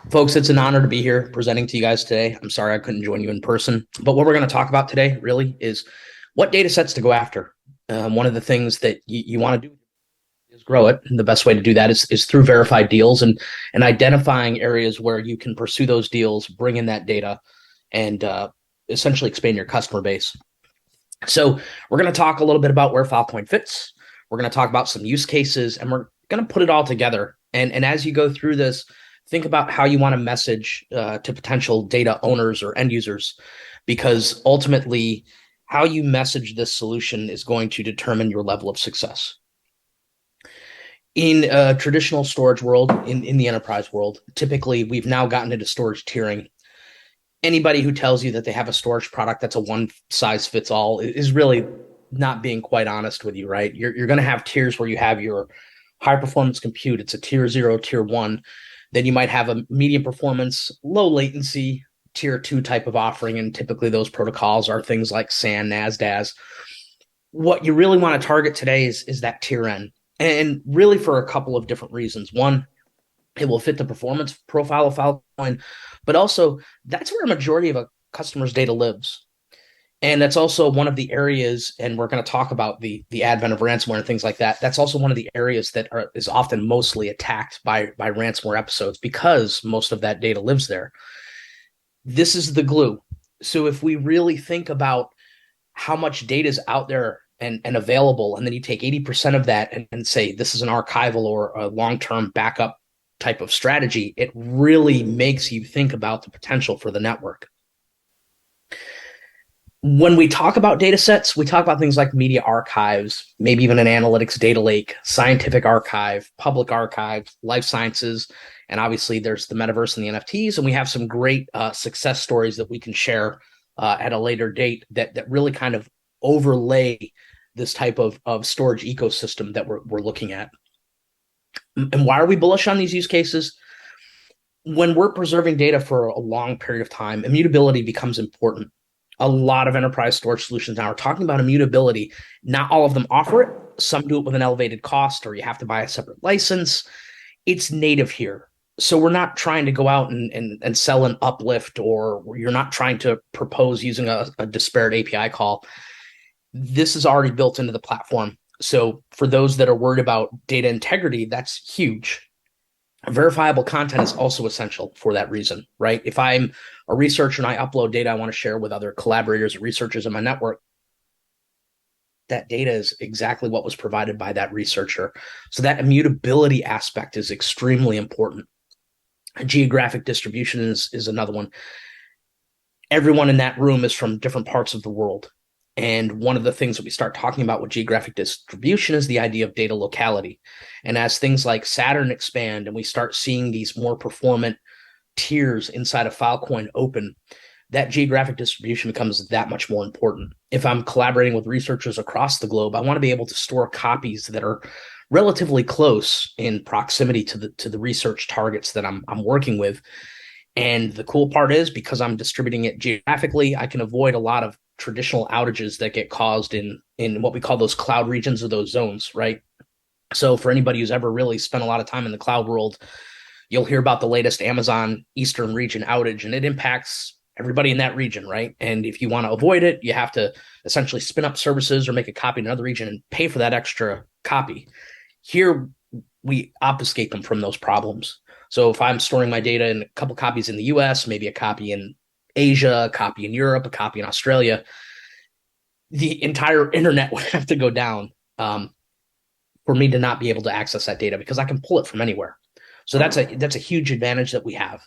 Folks, it's an honor to be here presenting to you guys today. I'm sorry I couldn't join you in person, but what we're going to talk about today really is what data sets to go after. One of the things that you want to do is grow it. And the best way to do that is through verified deals and identifying areas where you can pursue those deals, bring in that data, and essentially expand your customer base. So we're going to talk a little bit about where Filecoin fits. We're going to talk about some use cases, and we're going to put it all together. And as you go through this, think about how you want to message to potential data owners or end users, because ultimately, how you message this solution is going to determine your level of success. In a traditional storage world, in the enterprise world, typically we've now gotten into storage tiering. Anybody who tells you that they have a storage product that's a one size fits all is really not being quite honest with you, right? You're going to have tiers where you have your high performance compute. It's a tier 0, tier 1. Then you might have a medium performance, low latency, tier 2 type of offering. And typically those protocols are things like SAN, NAS, DAS. What you really want to target today is that tier N. And really for a couple of different reasons. One, it will fit the performance profile of Filecoin, but also that's where a majority of a customer's data lives. And that's also one of the areas, and we're going to talk about the advent of ransomware and things like that. That's also one of the areas that is often mostly attacked by ransomware episodes, because most of that data lives there. This is the glue. So if we really think about how much data is out there and available, and then you take 80% of that and say this is an archival or a long-term backup type of strategy, it really makes you think about the potential for the network. When we talk about data sets, we talk about things like media archives, maybe even an analytics data lake, scientific archive, public archive, life sciences, and obviously there's the metaverse and the NFTs, and we have some great success stories that we can share at a later date that really kind of overlay this type of storage ecosystem that we're looking at. And why are we bullish on these use cases? When we're preserving data for a long period of time, immutability becomes important. A lot of enterprise storage solutions now are talking about immutability. Not all of them offer it. Some do it with an elevated cost, or you have to buy a separate license. It's native here. So we're not trying to go out and sell an uplift, or you're not trying to propose using a disparate API call. This is already built into the platform. So for those that are worried about data integrity, that's huge. Verifiable content is also essential for that reason, right? If I'm a researcher and I upload data I want to share with other collaborators or researchers in my network, that data is exactly what was provided by that researcher. So that immutability aspect is extremely important. Geographic distribution is another one. Everyone in that room is from different parts of the world. And one of the things that we start talking about with geographic distribution is the idea of data locality. And as things like Saturn expand and we start seeing these more performant tiers inside of Filecoin open, that geographic distribution becomes that much more important. If I'm collaborating with researchers across the globe, I want to be able to store copies that are relatively close in proximity to the research targets that I'm working with. And the cool part is, because I'm distributing it geographically, I can avoid a lot of traditional outages that get caused in what we call those cloud regions or those zones, right? So for anybody who's ever really spent a lot of time in the cloud world, you'll hear about the latest Amazon Eastern region outage, and it impacts everybody in that region, right? And if you want to avoid it, you have to essentially spin up services or make a copy in another region and pay for that extra copy. Here, we obfuscate them from those problems. So if I'm storing my data in a couple copies in the US, maybe a copy in Asia, a copy in Europe, a copy in Australia, the entire internet would have to go down for me to not be able to access that data, because I can pull it from anywhere. So that's a huge advantage that we have.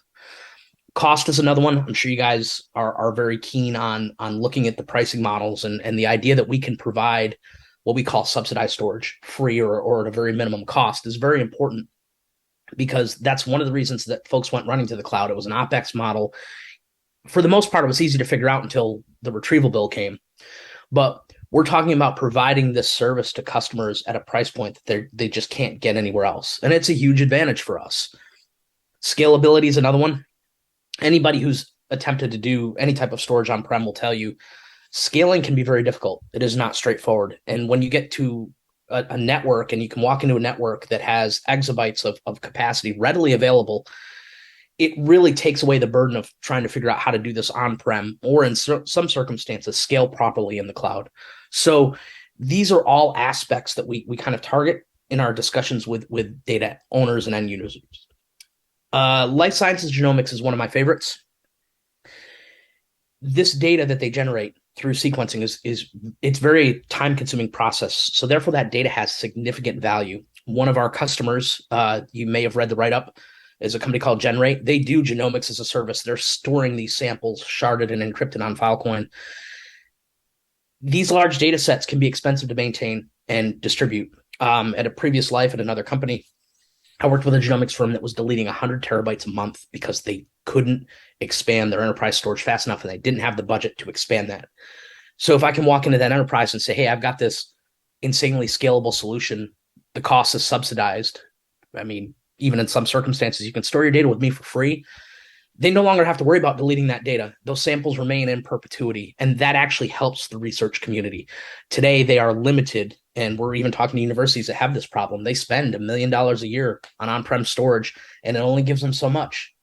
Cost is another one. I'm sure you guys are very keen on looking at the pricing models and the idea that we can provide what we call subsidized storage, free or at a very minimum cost, is very important, because that's one of the reasons that folks went running to the cloud. It was an OpEx model. For the most part, it was easy to figure out until the retrieval bill came. But we're talking about providing this service to customers at a price point that they just can't get anywhere else. And it's a huge advantage for us. Scalability is another one. Anybody who's attempted to do any type of storage on-prem will tell you scaling can be very difficult. It is not straightforward. And when you get to a network and you can walk into a network that has exabytes of capacity readily available, it really takes away the burden of trying to figure out how to do this on-prem or in some circumstances scale properly in the cloud. So these are all aspects that we kind of target in our discussions with data owners and end users. Life Sciences Genomics is one of my favorites. This data that they generate through sequencing is it's very time consuming process. So therefore that data has significant value. One of our customers, you may have read the write-up, is a company called Generate. They do genomics as a service. They're storing these samples sharded and encrypted on Filecoin. These large data sets can be expensive to maintain and distribute. At a previous life at another company, I worked with a genomics firm that was deleting 100 terabytes a month because they couldn't expand their enterprise storage fast enough and they didn't have the budget to expand that. So if I can walk into that enterprise and say, hey, I've got this insanely scalable solution, the cost is subsidized. I mean, even in some circumstances, you can store your data with me for free. They no longer have to worry about deleting that data. Those samples remain in perpetuity, and that actually helps the research community. Today, they are limited, and we're even talking to universities that have this problem. They spend $1 million a year on on-prem storage, and it only gives them so much.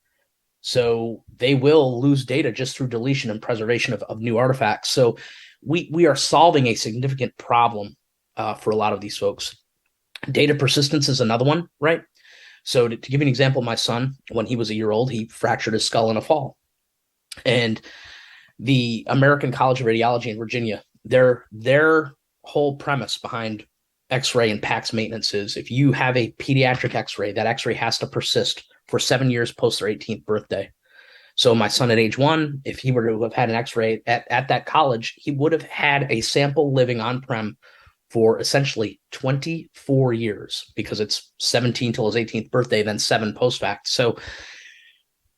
So they will lose data just through deletion and preservation of new artifacts. So we are solving a significant problem for a lot of these folks. Data persistence is another one, right? So to give you an example, my son, when he was a year old, he fractured his skull in a fall. And the American College of Radiology in Virginia, their whole premise behind X-ray and PACS maintenance is if you have a pediatric X-ray, that X-ray has to persist for 7 years post their 18th birthday. So my son at age 1, if he were to have had an X-ray at that college, he would have had a sample living on-prem for essentially 24 years because it's 17 till his 18th birthday, then 7 post-fact. So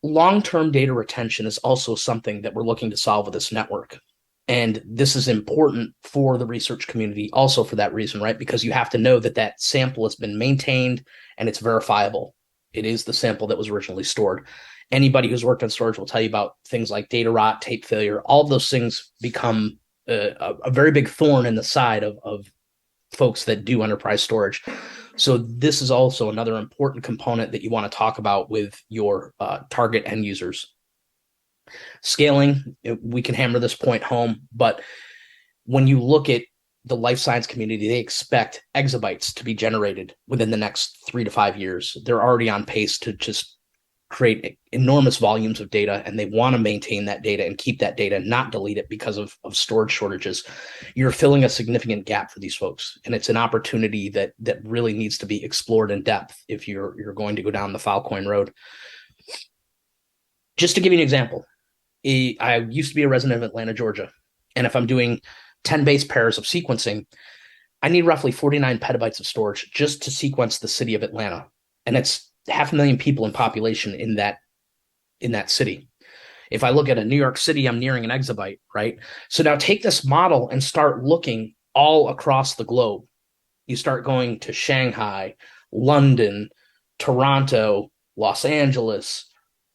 long-term data retention is also something that we're looking to solve with this network. And this is important for the research community also for that reason, right? Because you have to know that that sample has been maintained and it's verifiable. It is the sample that was originally stored. Anybody who's worked on storage will tell you about things like data rot, tape failure. All of those things become a very big thorn in the side of folks that do enterprise storage. So this is also another important component that you want to talk about with your target end users. Scaling, we can hammer this point home, but when you look at the life science community, they expect exabytes to be generated within the next 3 to 5 years. They're already on pace to just create enormous volumes of data, and they want to maintain that data and keep that data, not delete it because of storage shortages. You're filling a significant gap for these folks, and it's an opportunity that really needs to be explored in depth if you're going to go down the Filecoin road. Just to give you an example, I used to be a resident of Atlanta, Georgia, and if I'm doing 10 base pairs of sequencing, I need roughly 49 petabytes of storage just to sequence the city of Atlanta, and it's 500,000 people in population in that city. If I look at a New York City, I'm nearing an exabyte, right? So now take this model and start looking all across the globe. You start going to Shanghai, London, Toronto, Los Angeles,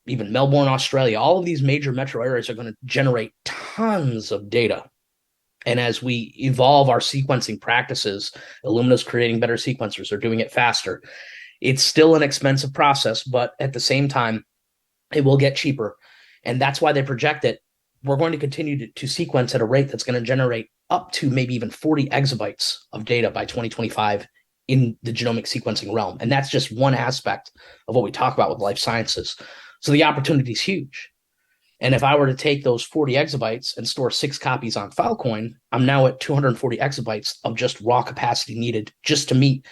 even Melbourne, Australia. All of these major metro areas are going to generate tons of data. And as we evolve our sequencing practices, Illumina's creating better sequencers. They're doing it faster. It's still an expensive process, but at the same time, it will get cheaper. And that's why they project that we're going to continue to sequence at a rate that's going to generate up to maybe even 40 exabytes of data by 2025 in the genomic sequencing realm. And that's just one aspect of what we talk about with life sciences. So the opportunity is huge. And if I were to take those 40 exabytes and store 6 copies on Filecoin, I'm now at 240 exabytes of just raw capacity needed just to meet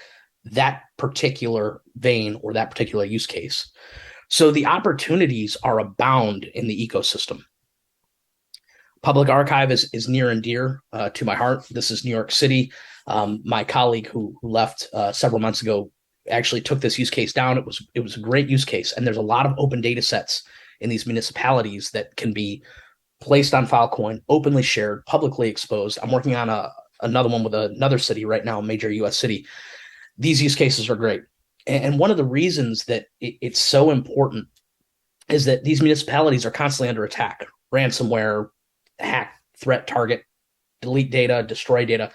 that particular vein or that particular use case. So the opportunities are abound in the ecosystem. Public archive is near and dear to my heart. This is New York City. My colleague who left several months ago actually took this use case down. It was a great use case, and there's a lot of open data sets in these municipalities that can be placed on Filecoin, openly shared, publicly exposed. I'm working on another one with another city right now, a major U.S. city. These use cases are great. And one of the reasons that it's so important is that these municipalities are constantly under attack. Ransomware, hack, threat, target, delete data, destroy data.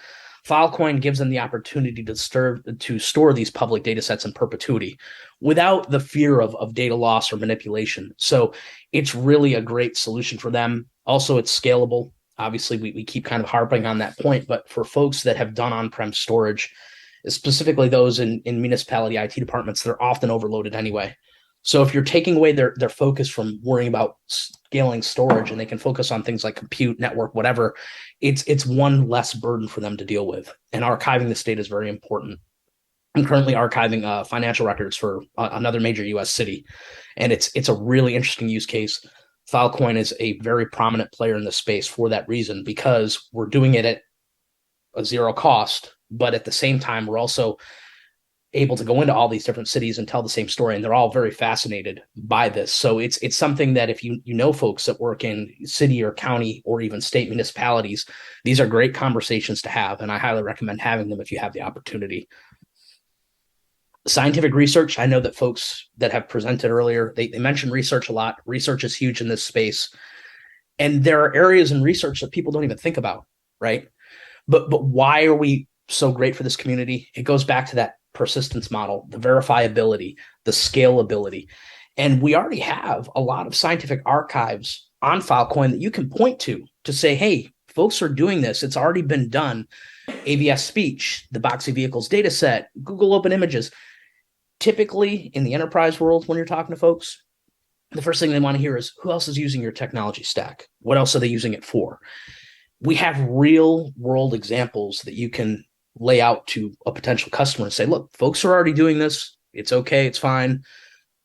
Filecoin gives them the opportunity to store these public data sets in perpetuity without the fear of data loss or manipulation. So it's really a great solution for them. Also, it's scalable. Obviously, we keep kind of harping on that point, but for folks that have done on-prem storage, specifically those in municipality IT departments, they're often overloaded anyway. So if you're taking away their focus from worrying about scaling storage and they can focus on things like compute, network, whatever, it's one less burden for them to deal with. And archiving this data is very important. I'm currently archiving financial records for another major U.S. city, and it's a really interesting use case. Filecoin is a very prominent player in the space for that reason, because we're doing it at a zero cost, but at the same time, we're also able to go into all these different cities and tell the same story, and they're all very fascinated by this. So it's something that if you know folks that work in city or county or even state municipalities, these are great conversations to have, and I highly recommend having them if you have the opportunity. Scientific research, I know that folks that have presented earlier, they mention research a lot. Research is huge in this space, and there are areas in research that people don't even think about, right? But why are we so great for this community? It goes back to that persistence model, the verifiability, the scalability. And we already have a lot of scientific archives on Filecoin that you can point to say, hey, folks are doing this. It's already been done. AVS Speech, the Boxy Vehicles data set, Google Open Images. Typically in the enterprise world, when you're talking to folks, the first thing they want to hear is, who else is using your technology stack? What else are they using it for? We have real world examples that you can lay out to a potential customer and say, look, folks are already doing this. It's okay. It's fine.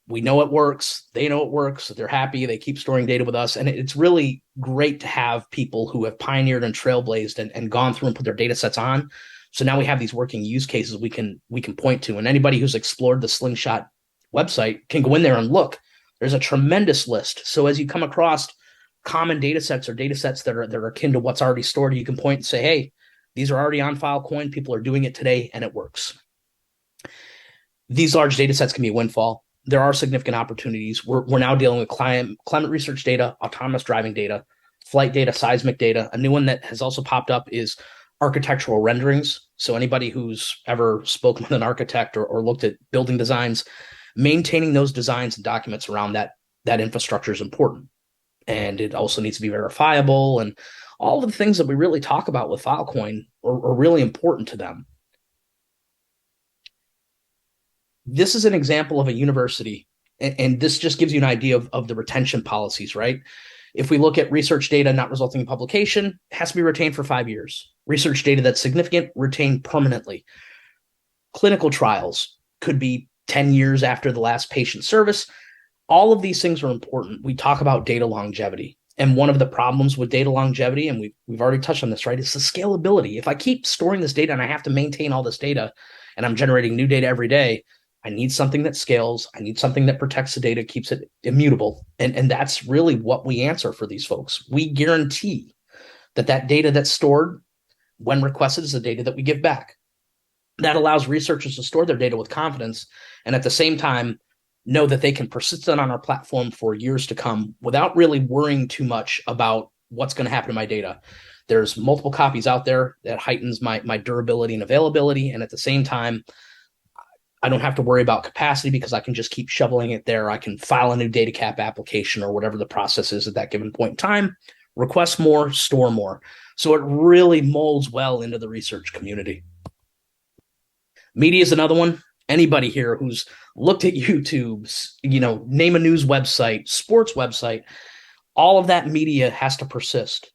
We know it works. They know it works. They're happy. They keep storing data with us. And it's really great to have people who have pioneered and trailblazed and gone through and put their data sets on. So now we have these working use cases we can point to. And anybody who's explored the Slingshot website can go in there and look. There's a tremendous list. So as you come across common data sets or data sets that are akin to what's already stored, you can point and say, hey, these are already on Filecoin. People are doing it today, and it works. These large data sets can be a windfall. There are significant opportunities. We're now dealing with climate research data, autonomous driving data, flight data, seismic data. A new one that has also popped up is architectural renderings. So anybody who's ever spoken with an architect or looked at building designs, maintaining those designs and documents around that infrastructure is important. And it also needs to be verifiable, and all of the things that we really talk about with Filecoin are really important to them. This is an example of a university, and this just gives you an idea of the retention policies, right? If we look at research data not resulting in publication, it has to be retained for 5 years. Research data that's significant, retained permanently. Clinical trials could be 10 years after the last patient service. All of these things are important. We talk about data longevity. And one of the problems with data longevity, and we've already touched on this, right, is the scalability. If I keep storing this data and I have to maintain all this data and I'm generating new data every day, I need something that scales. I need something that protects the data, keeps it immutable. And that's really what we answer for these folks. We guarantee that data that's stored when requested is the data that we give back. That allows researchers to store their data with confidence, and at the same time, know that they can persist on our platform for years to come without really worrying too much about what's going to happen to my data. There's multiple copies out there that heightens my durability and availability. And at the same time, I don't have to worry about capacity because I can just keep shoveling it there. I can file a new data cap application or whatever the process is at that given point in time, request more, store more. So it really molds well into the research community. Media is another one. Anybody here who's looked at YouTube, name a news website, sports website, all of that media has to persist.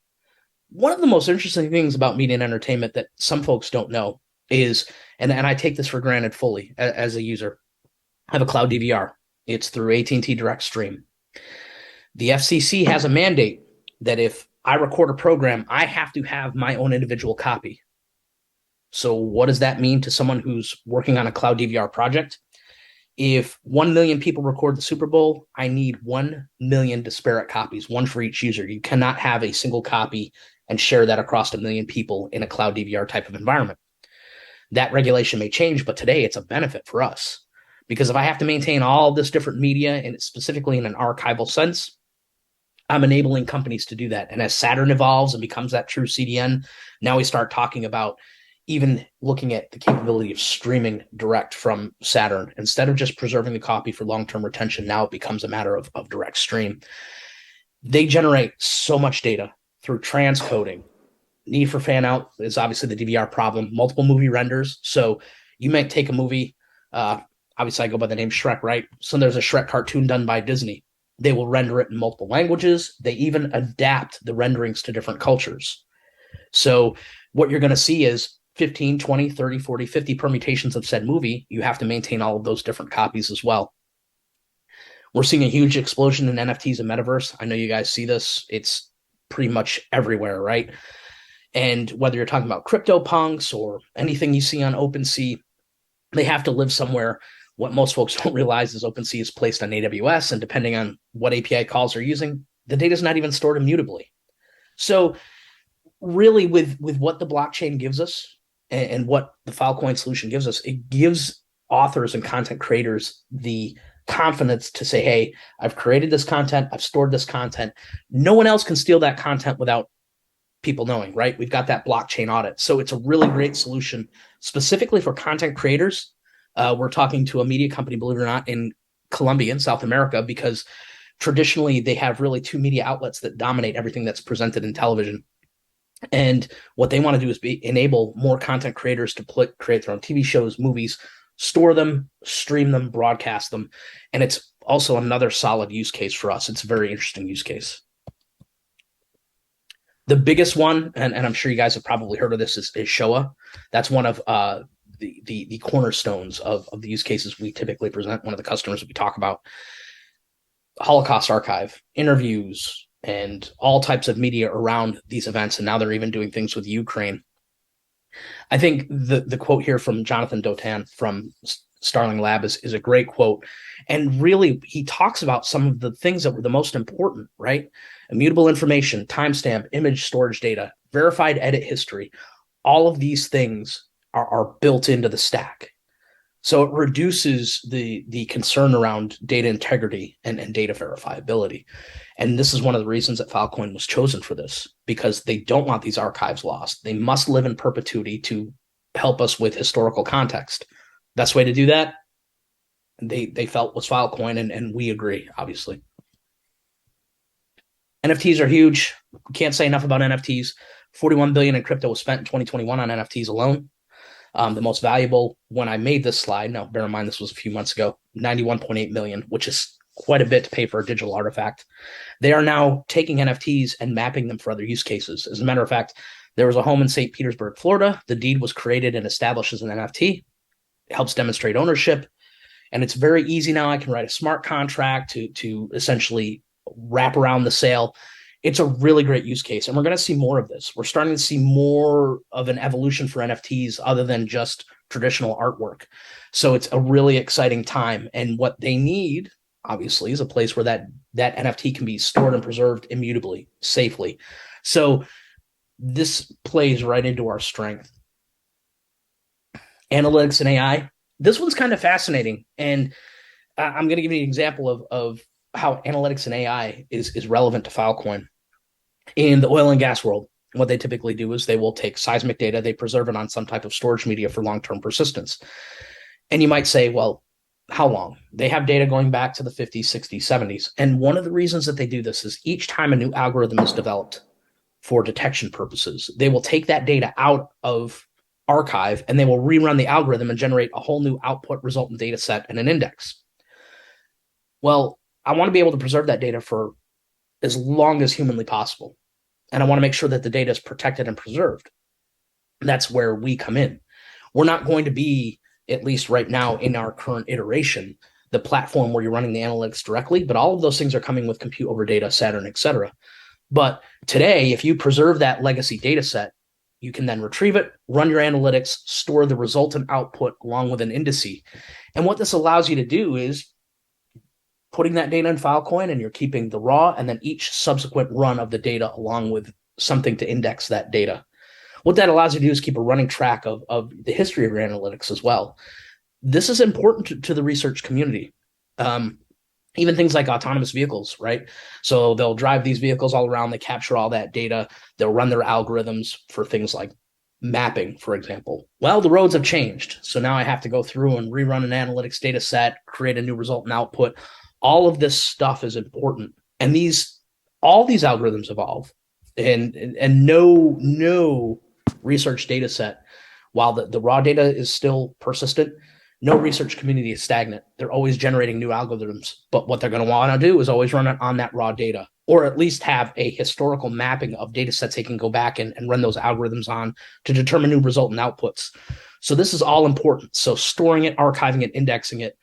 One of the most interesting things about media and entertainment that some folks don't know is, and I take this for granted fully as a user, I have a cloud DVR. It's through AT&T Direct Stream. The FCC has a mandate that if I record a program, I have to have my own individual copy. So what does that mean to someone who's working on a cloud DVR project? If 1 million people record the Super Bowl, I need 1 million disparate copies, one for each user. You cannot have a single copy and share that across 1 million people in a cloud DVR type of environment. That regulation may change, but today it's a benefit for us. Because if I have to maintain all this different media, and specifically in an archival sense, I'm enabling companies to do that. And as Saturn evolves and becomes that true CDN, now we start talking about even looking at the capability of streaming direct from Saturn. Instead of just preserving the copy for long-term retention, now it becomes a matter of direct stream. They generate so much data through transcoding. Need for fan out is obviously the DVR problem. Multiple movie renders. So you might take a movie, obviously I go by the name Schreck, right? So there's a Schreck cartoon done by Disney. They will render it in multiple languages. They even adapt the renderings to different cultures. So what you're going to see is 15, 20, 30, 40, 50 permutations of said movie. You have to maintain all of those different copies as well. We're seeing a huge explosion in NFTs and metaverse. I know you guys see this. It's pretty much everywhere, right? And whether you're talking about CryptoPunks or anything you see on OpenSea, they have to live somewhere. What most folks don't realize is OpenSea is placed on AWS, and depending on what API calls they're using, the data is not even stored immutably. So really with what the blockchain gives us and what the Filecoin solution gives us, it gives authors and content creators the confidence to say, hey, I've created this content, I've stored this content. No one else can steal that content without people knowing, right? We've got that blockchain audit. So it's a really great solution specifically for content creators. We're talking to a media company, believe it or not, in Colombia, in South America, because traditionally they have really two media outlets that dominate everything that's presented in television. And what they want to do is enable more content creators to create their own TV shows, movies, store them, stream them, broadcast them. And it's also another solid use case for us. It's a very interesting use case. The biggest one, and I'm sure you guys have probably heard of this, is Showa. That's one of the cornerstones of the use cases we typically present. One of the customers that we talk about. Holocaust archive, interviews, and all types of media around these events. And now they're even doing things with Ukraine. I think the quote here from Jonathan Dotan from Starling Lab is a great quote. And really, he talks about some of the things that were the most important, right? Immutable information, timestamp, image storage data, verified edit history. All of these things are built into the stack. So it reduces the concern around data integrity and data verifiability. And this is one of the reasons that Filecoin was chosen for this, because they don't want these archives lost. They must live in perpetuity to help us with historical context. Best way to do that, they felt, was Filecoin, and we agree, obviously. NFTs are huge. We can't say enough about NFTs. 41 billion in crypto was spent in 2021 on NFTs alone. The most valuable, when I made this slide, now bear in mind this was a few months ago, 91.8 million, which is quite a bit to pay for a digital artifact. They are now taking NFTs and mapping them for other use cases. As a matter of fact, there was a home in St. Petersburg, Florida. The deed was created and established as an NFT. It helps demonstrate ownership. And it's very easy now. I can write a smart contract to essentially wrap around the sale. It's a really great use case, and we're going to see more of this. We're starting to see more of an evolution for NFTs other than just traditional artwork. So it's a really exciting time, and what they need, obviously, is a place where that NFT can be stored and preserved immutably, safely. So this plays right into our strength. Analytics and AI. This one's kind of fascinating, and I'm going to give you an example of how analytics and AI is relevant to Filecoin. In the oil and gas world, what they typically do is they will take seismic data, they preserve it on some type of storage media for long-term persistence. And you might say, well, how long? They have data going back to the 50s, 60s, 70s. And one of the reasons that they do this is each time a new algorithm is developed for detection purposes, they will take that data out of archive and they will rerun the algorithm and generate a whole new output, resultant data set, and an index. Well, I want to be able to preserve that data for as long as humanly possible. And I want to make sure that the data is protected and preserved. That's where we come in. We're not going to be, at least right now in our current iteration, the platform where you're running the analytics directly, but all of those things are coming with compute over data, Saturn, et cetera. But today, if you preserve that legacy data set, you can then retrieve it, run your analytics, store the resultant output along with an indice. And what this allows you to do is putting that data in Filecoin, and you're keeping the raw and then each subsequent run of the data along with something to index that data. What that allows you to do is keep a running track of the history of your analytics as well. This is important to the research community. Even things like autonomous vehicles, right? So they'll drive these vehicles all around, they capture all that data, they'll run their algorithms for things like mapping, for example. Well, the roads have changed. So now I have to go through and rerun an analytics data set, create a new result and output. All of this stuff is important. And all these algorithms evolve. And no research data set, while the raw data is still persistent, no research community is stagnant. They're always generating new algorithms. But what they're going to want to do is always run it on that raw data, or at least have a historical mapping of data sets they can go back and run those algorithms on to determine new result and outputs. So this is all important. So storing it, archiving it, indexing it,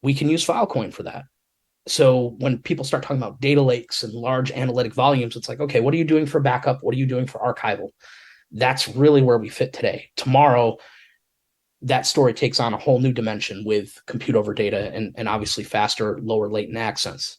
we can use Filecoin for that. So when people start talking about data lakes and large analytic volumes, it's like, okay, what are you doing for backup? What are you doing for archival? That's really where we fit today. Tomorrow, that story takes on a whole new dimension with compute over data and obviously faster, lower latent access.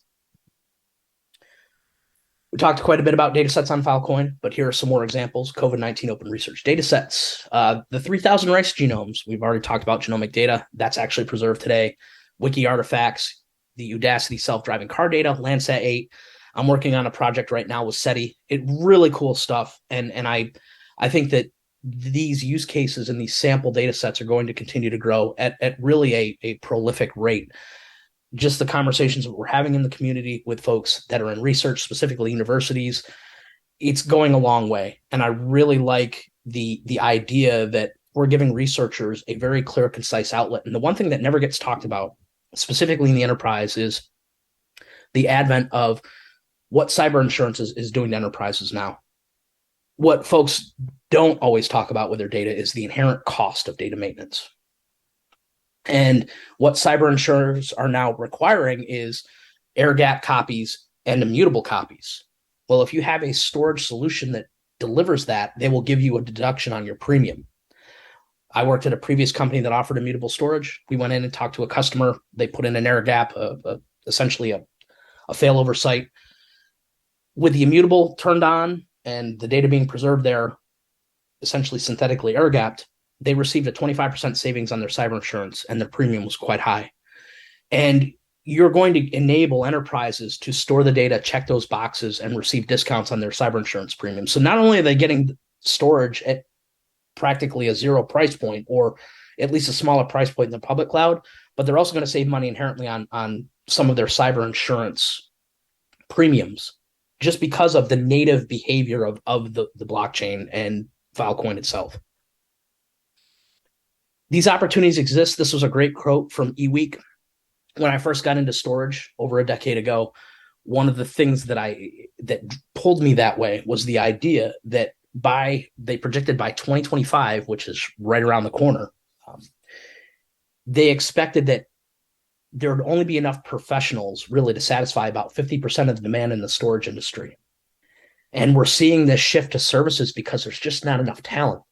We talked quite a bit about data sets on Filecoin, but here are some more examples. COVID-19 open research data sets. The 3,000 rice genomes, we've already talked about genomic data. That's actually preserved today. Wiki artifacts, the Udacity self-driving car data, Landsat 8. I'm working on a project right now with SETI. Really cool stuff. And I think that these use cases and these sample data sets are going to continue to grow at really a prolific rate. Just the conversations that we're having in the community with folks that are in research, specifically universities, it's going a long way. And I really like the idea that we're giving researchers a very clear, concise outlet. And the one thing that never gets talked about, specifically in the enterprise, is the advent of what cyber insurance is doing to enterprises now. What folks don't always talk about with their data is the inherent cost of data maintenance. And what cyber insurers are now requiring is air gap copies and immutable copies. Well, if you have a storage solution that delivers that, they will give you a deduction on your premium. I worked at a previous company that offered immutable storage. We went in and talked to a customer. They put in an air gap, essentially a failover site. With the immutable turned on and the data being preserved there, essentially synthetically air gapped, they received a 25% savings on their cyber insurance, and their premium was quite high. And you're going to enable enterprises to store the data, check those boxes, and receive discounts on their cyber insurance premium. So not only are they getting storage at practically a zero price point, or at least a smaller price point in the public cloud, but they're also going to save money inherently on some of their cyber insurance premiums, just because of the native behavior of the blockchain and Filecoin itself. These opportunities exist. This was a great quote from eWeek. When I first got into storage over a decade ago, one of the things that pulled me that way was the idea that they predicted by 2025, which is right around the corner, they expected that there would only be enough professionals really to satisfy about 50% of the demand in the storage industry. And we're seeing this shift to services because there's just not enough talent.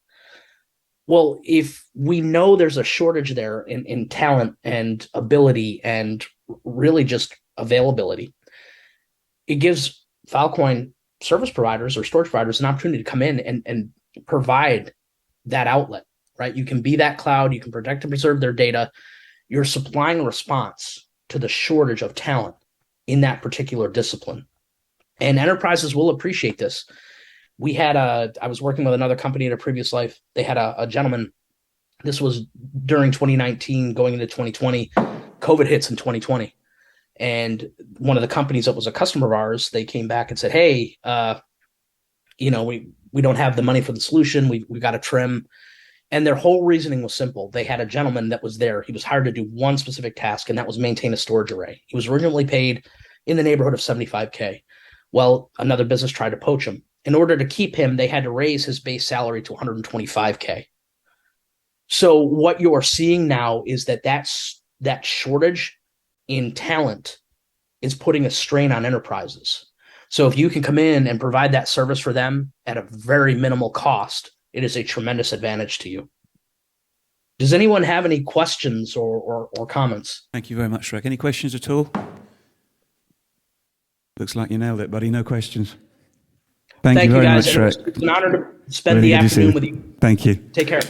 Well, if we know there's a shortage there in talent and ability and really just availability, it gives Filecoin service providers or storage providers an opportunity to come in and provide that outlet, right? You can be that cloud, you can protect and preserve their data. You're supplying a response to the shortage of talent in that particular discipline. And enterprises will appreciate this. I was working with another company in a previous life. They had a gentleman. This was during 2019, going into 2020. COVID hits in 2020. And one of the companies that was a customer of ours, they came back and said, hey, we don't have the money for the solution. We got to trim. And their whole reasoning was simple. They had a gentleman that was there. He was hired to do one specific task, and that was maintain a storage array. He was originally paid in the neighborhood of $75K. Well, another business tried to poach him. In order to keep him, they had to raise his base salary to $125K. So what you're seeing now is that shortage in talent is putting a strain on enterprises. So if you can come in and provide that service for them at a very minimal cost, it is a tremendous advantage to you. Does anyone have any questions or comments? Thank you very much, Schreck. Any questions at all? Looks like you nailed it, buddy. No questions. Thank you very much, Schreck. It's an honor to spend the afternoon with you. Thank you. Take care.